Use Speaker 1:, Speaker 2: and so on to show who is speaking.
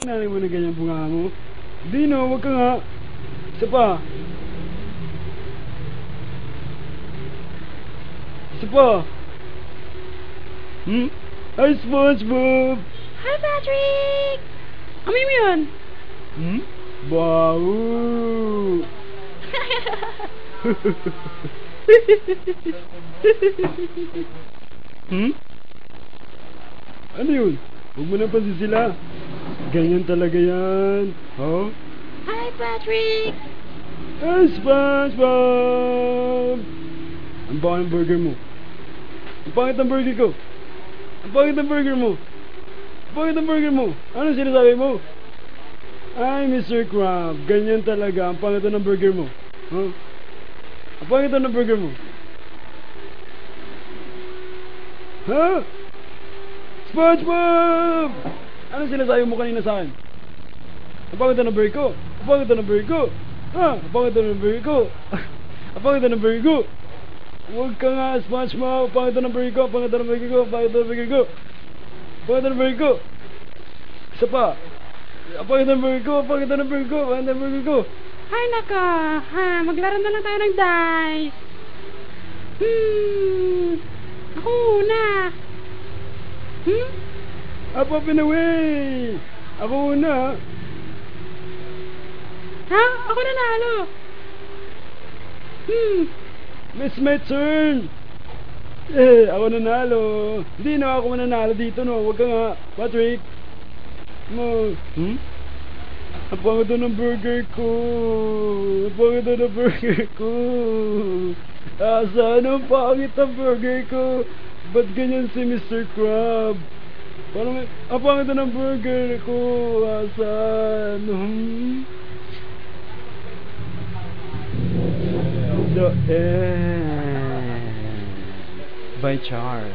Speaker 1: Nanay mo na ganyan bunga mo. Dino, wag ka nga. Isa pa. Isa pa. Hi, SpongeBob!
Speaker 2: Hi, Patrick! Amoy mo yun?
Speaker 1: Bawo! Ano yun? Huwag mo na pansin sila. Ganyan talaga yan. Oh?
Speaker 2: Hi, Patrick!
Speaker 1: Hi, SpongeBob! Ang baka ng burger mo. Ang pangit ng burger ko. Ang pangit ng burger mo. Ang pangit ng burger mo. Ano sinasabi mo? Ay, Mr. Crab. Ganyan talaga. Ang pangit ng burger mo. Huh? Ang pangit ng burger mo. Ha? SpongeBob! Ano sinasabi mo kanina sa akin? Ang pangit ng burger ko. Ang pangit ng burger ko. Ha? Ang pangit ng burger ko. Ang pangit ng burger ko. Huwag ka nga, SpongeBob. Pangit ng burger ko. Pangit ng burger ko. Pangit ng burger ko. Pangit ng burger ko. Isa pa. Pangit ng burger ko. Pangit ng burger ko. Pangit ng burger ko.
Speaker 2: Hi, naka! Ha, maglaro na lang tayo ng dice! Ako una!
Speaker 1: Up and away! Ako una.
Speaker 2: Ha? Ako nanalo!
Speaker 1: It's my turn! Eh, ako nanalo. Hindi na ako mananalo dito, no. Huwag ka nga, Patrick. Mo. Ang pangit ng burger ko. Ang pangit ng burger ko. Saan ang pangit ng burger ko? Ba't ganyan si Mr. Crab? Parang ang pangit ng burger ko. Saan? The end. By Char.